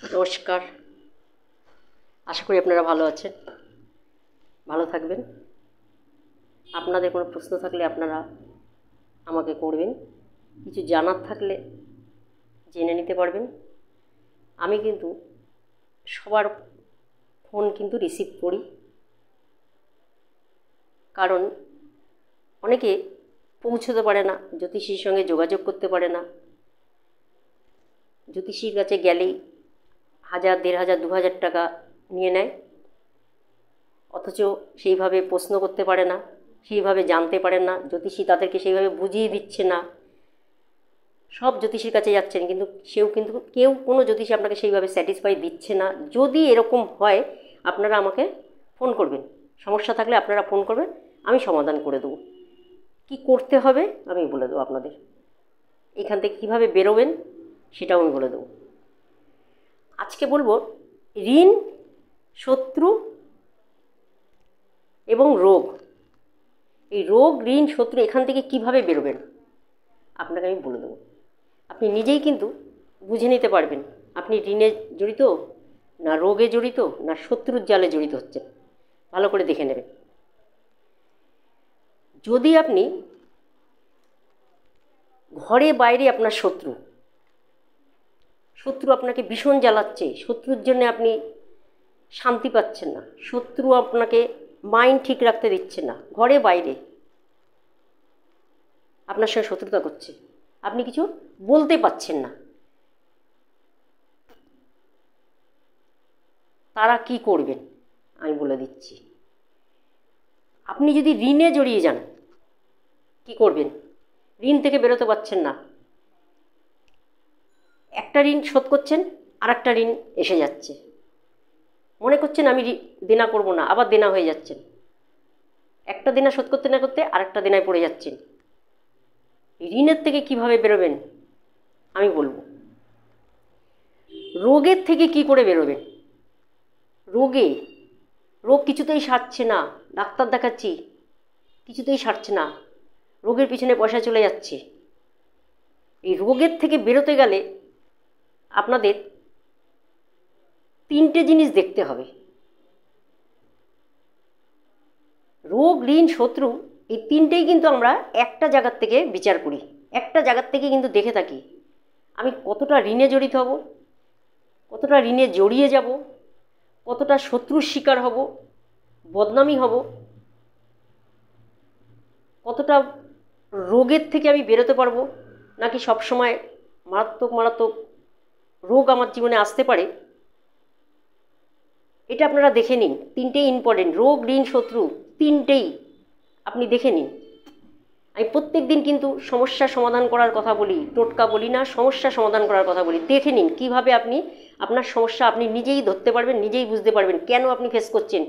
নমস্কার। আশা করি আপনারা ভালো আছেন, ভালো থাকবেন। আপনাদের কোনো প্রশ্ন থাকলে আপনারা আমাকে করবেন, কিছু জানার থাকলে জেনে নিতে পারবেন। আমি কিন্তু সবার ফোন কিন্তু রিসিভ করি, কারণ অনেকে পৌঁছতে পারে না, জ্যোতিষীর সঙ্গে যোগাযোগ করতে পারে না। জ্যোতিষীর কাছে গেলেই 1000, 1500, 2000 টাকা নিয়ে নেয়, অথচ সেইভাবে প্রশ্ন করতে পারে না, সেইভাবে জানতে পারেন না, জ্যোতিষী তাদেরকে সেইভাবে বুঝিয়ে দিচ্ছে না। সব জ্যোতিষীর কাছে যাচ্ছেন, কিন্তু কেউ কোনো জ্যোতিষী আপনাকে সেইভাবে স্যাটিসফাই দিচ্ছে না। যদি এরকম হয়, আপনারা আমাকে ফোন করবেন, সমস্যা থাকলে আপনারা ফোন করবেন, আমি সমাধান করে দেবো। কি করতে হবে আমি বলে দেবো আপনাদের, এখান থেকে কীভাবে বেরোবেন সেটাও আমি বলে দেবো। আজকে বলবো ঋণ, শত্রু এবং রোগ। এই রোগ, ঋণ, শত্রু এখান থেকে কিভাবে বেরোবেন আপনাকে আমি বলে দেবো। আপনি নিজেই কিন্তু বুঝে নিতে পারবেন আপনি ঋণে জড়িত, না রোগে জড়িত, না শত্রুর জালে জড়িত হচ্ছেন। ভালো করে দেখে নেবেন। যদি আপনি ঘরে বাইরে আপনার শত্রু আপনাকে ভীষণ জ্বালাচ্ছে, শত্রুর জন্য আপনি শান্তি পাচ্ছেন না, শত্রু আপনাকে মাইন্ড ঠিক রাখতে দিচ্ছে না, ঘরে বাইরে আপনার সঙ্গে শত্রুতা করছে, আপনি কিছু বলতে পারছেন না, তারা কি করবেন আমি বলে দিচ্ছি। আপনি যদি ঋণে জড়িয়ে যান, কি করবেন? ঋণ থেকে বেরোতে পারছেন না, একটা ঋণ শোধ করছেন, আর একটা ঋণ এসে যাচ্ছে, মনে করছেন আমি দেনা করব না, আবার দেনা হয়ে যাচ্ছেন, একটা দেনা শোধ করতে না করতে আরেকটা দেনায় পড়ে যাচ্ছেন। ঋণের থেকে কিভাবে বেরোবেন আমি বলবো। রোগের থেকে কি করে বেরোবেন? রোগ কিছুতেই সারছে না, ডাক্তার দেখাচ্ছি কিছুতেই সারছে না, রোগের পিছনে পয়সা চলে যাচ্ছে। এই রোগের থেকে বেরোতে গেলে আপনাদের 3টে জিনিস দেখতে হবে। রোগ, ঋণ, শত্রু, এই 3টেই কিন্তু আমরা একটা জায়গার থেকে বিচার করি, একটা জায়গার থেকে কিন্তু দেখে থাকি আমি কতটা ঋণে জড়িত হব, কতটা ঋণে জড়িয়ে যাব, কতটা শত্রুর শিকার হব, বদনামি হব, কতটা রোগের থেকে আমি বেরোতে পারবো, নাকি সবসময় মারাত্মক রোগ আমার জীবনে আসতে পারে। এটা আপনারা দেখে নিন, 3টেই ইম্পর্টেন্ট। রোগ, ঋণ, শত্রু 3টেই আপনি দেখে নিন। আমি প্রত্যেক দিন কিন্তু সমস্যা সমাধান করার কথা বলি, টোটকা বলি না, সমস্যা সমাধান করার কথা বলি। দেখে নিন কীভাবে আপনি আপনার সমস্যা আপনি নিজেই ধরতে পারবেন, নিজেই বুঝতে পারবেন কেন আপনি ফেস করছেন।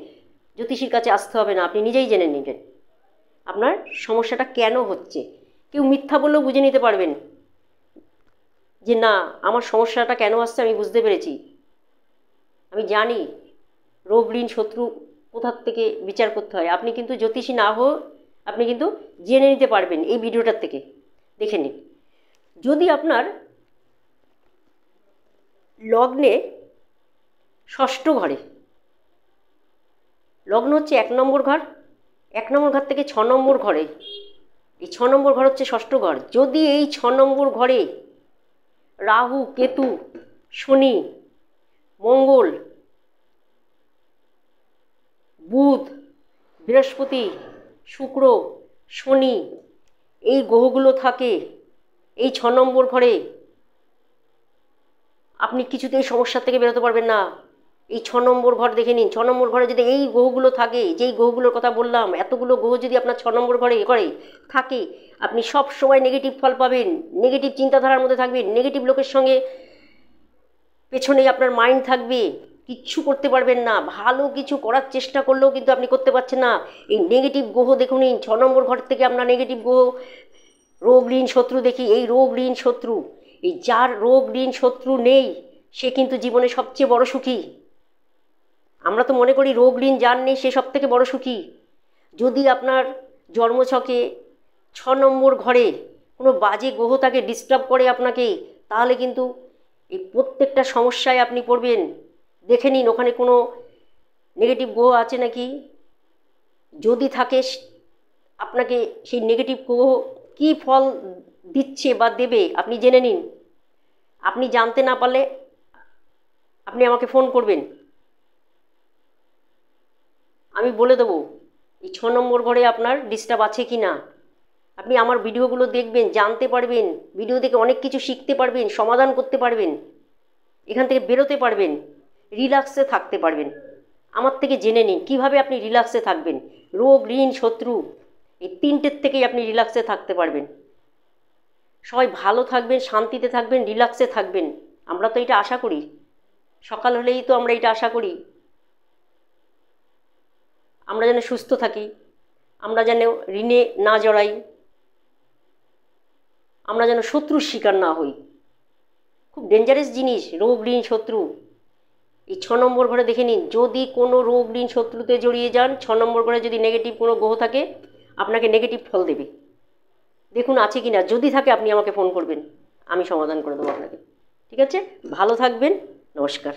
জ্যোতিষীর কাছে আসতে হবে না, আপনি নিজেই জেনে নিবেন আপনার সমস্যাটা কেন হচ্ছে। কেউ মিথ্যা বললেও বুঝে নিতে পারবেন যে না, আমার সমস্যাটা কেন আসছে আমি বুঝতে পেরেছি, আমি জানি রোগ, ঋণ, শত্রু কোথার থেকে বিচার করতে হয়। আপনি কিন্তু জ্যোতিষী না হো, আপনি কিন্তু জেনে নিতে পারবেন এই ভিডিওটার থেকে, দেখে নিন। যদি আপনার লগ্নে ষষ্ঠ ঘরে, লগ্ন হচ্ছে 1 নম্বর ঘর, 1 নম্বর ঘর থেকে 6 নম্বর ঘরে, এই 6 নম্বর ঘর হচ্ছে ষষ্ঠ ঘর। যদি এই 6 নম্বর ঘরে রাহু, কেতু, শনি, মঙ্গল, বুধ, বৃহস্পতি, শুক্র, শনি এই গ্রহগুলো থাকে এই 6 নম্বর ঘরে, আপনি কিছুতেই সমস্যার থেকে বেরোতে পারবেন না। এই 6 নম্বর ঘর দেখে নিন, 6 নম্বর ঘরে যদি এই গ্রহগুলো থাকে, যেই গ্রহগুলোর কথা বললাম, এতগুলো গ্রহ যদি আপনার 6 নম্বর ঘরে থাকে, আপনি সব সময় নেগেটিভ ফল পাবেন, নেগেটিভ চিন্তাধারার মধ্যে থাকবেন, নেগেটিভ লোকের সঙ্গে পেছনেই আপনার মাইন্ড থাকবে, কিচ্ছু করতে পারবেন না, ভালো কিছু করার চেষ্টা করলেও কিন্তু আপনি করতে পারছেন না। এই নেগেটিভ গ্রহ দেখুন, 6 নম্বর ঘর থেকে আপনার নেগেটিভ গ্রহ, রোগ, ঋণ, শত্রু দেখি। এই রোগ, ঋণ, শত্রু, এই যার রোগ, ঋণ, শত্রু নেই সে কিন্তু জীবনে সবচেয়ে বড় সুখী। আমরা তো মনে করি রোগ, ঋণ যার নেই সে সব থেকে বড় সুখী। যদি আপনার জন্মছকে 6 নম্বর ঘরে কোনো বাজে গ্রহ তাকে ডিস্টার্ব করে আপনাকে, তাহলে কিন্তু এই প্রত্যেকটা সমস্যায় আপনি পড়বেন, দেখে নিন ওখানে কোনো নেগেটিভ গ্রহ আছে নাকি। যদি থাকে আপনাকে সেই নেগেটিভ গ্রহ কী ফল দিচ্ছে বা দেবে আপনি জেনে নিন। আপনি জানতে না পারলে আপনি আমাকে ফোন করবেন, আমি বলে দেবো এই 6 নম্বর ঘরে আপনার ডিস্টার্ব আছে কি না। আপনি আমার ভিডিওগুলো দেখবেন, জানতে পারবেন, ভিডিও দেখে অনেক কিছু শিখতে পারবেন, সমাধান করতে পারবেন, এখান থেকে বেরোতে পারবেন, রিল্যাক্সে থাকতে পারবেন। আমার থেকে জেনে নিন কীভাবে আপনি রিল্যাক্সে থাকবেন। রোগ, ঋণ, শত্রু এই তিনটের থেকেই আপনি রিল্যাক্সে থাকতে পারবেন। সবাই ভালো থাকবেন, শান্তিতে থাকবেন, রিল্যাক্সে থাকবেন। আমরা তো এটা আশা করি, সকাল হলেই তো আমরা এটা আশা করি আমরা যেন সুস্থ থাকি, আমরা যেন ঋণে না জড়াই, আমরা যেন শত্রুর শিকার না হই। খুব ডেঞ্জারাস জিনিস রোগ, ঋণ, শত্রু। এই 6 নম্বর ঘরে দেখে নিন, যদি কোনো রোগ, ঋণ, শত্রুতে জড়িয়ে যান, 6 নম্বর ঘরে যদি নেগেটিভ কোনো গ্রহ থাকে আপনাকে নেগেটিভ ফল দেবে। দেখুন আছে কি না, যদি থাকে আপনি আমাকে ফোন করবেন, আমি সমাধান করে দেবো আপনাকে। ঠিক আছে, ভালো থাকবেন, নমস্কার।